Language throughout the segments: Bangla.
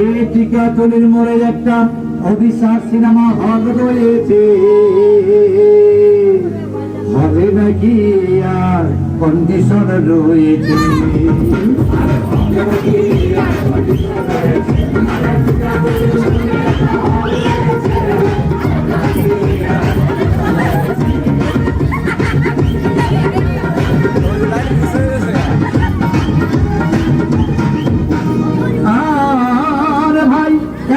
এই টিকাতলির মোড়ে একটা অভিশাপ সিনেমা হল রয়েছে, হবে নাকি আর কন্ডিশন রয়েছে।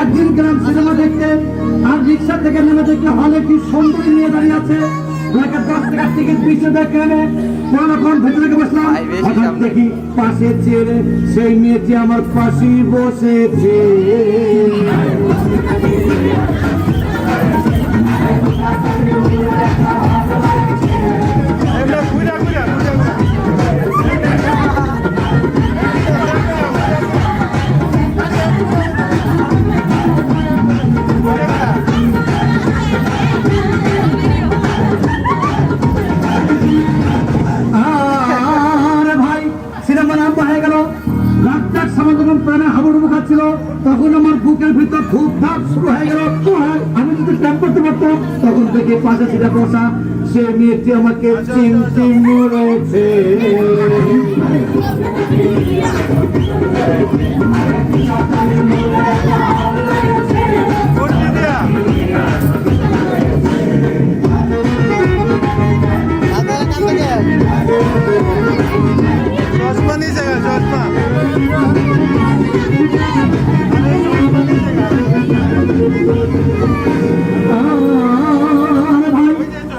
একদিন গ্রাম সিনেমা দেখতে আর রিক্সা থেকে নেমে দেখলে হলে কি সুন্দরী নিয়ে দাঁড়িয়ে আছে, 10 টাকার টিকিট পিছু দেখে এনে কোনরকম ভেতরে বসলাম। হঠাৎ দেখি পাশে চেয়ে সেই মেয়েটি আমার পাশেই বসেছে। তখন আমার বুকের ভিতর খুব ভাব শুরু হয়ে গেল। আমি যদি প্ল্যান করতে পারতাম, তখন থেকে পাশে ছিল বসা সে মেয়েটি আমাকে চিনতে মরেছে।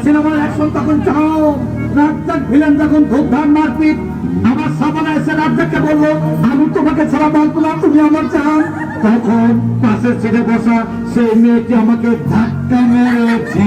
সিনেমার অ্যাকশন তখন চাও, রাজ্জাক ভিলেন যখন ধূপধাম মারপিট, আমার সামনে এসে রাজ্জাককে বললো আমি তোমাকে ছাড়া বাঁচবো না, তুমি আমার চাও। তখন পাশের ছেড়ে বসা সেই মেয়েটি আমাকে ধাক্কা মেরেছে।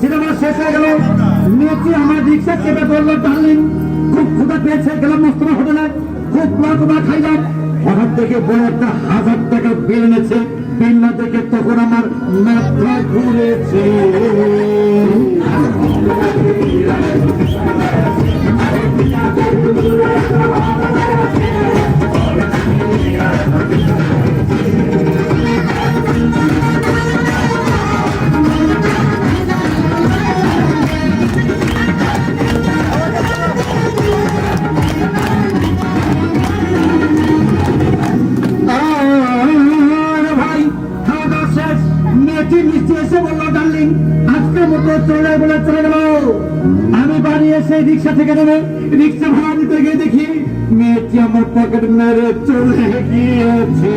সিনেমা শেষ হয়ে গেল, মেয়েটি আমার রিক্সা চেপে বললো ডার্লিং খুব ক্ষুধা পেয়েছে, গেলাম মস্তমা হোটেলে, খুব প্লাটুনা খাইলাম। হঠাৎ থেকে বড় একটা 1000 টাকা বিল এনেছে, বিল না দেখে তখন আমার মাথা ঘুরেছে। আমি বাড়ি এসে রিক্সা থেকে নেমে রিক্সা ভাড়া দিতে গিয়ে দেখি মেয়েটি আমার পকেট মেরে চলে গিয়েছে।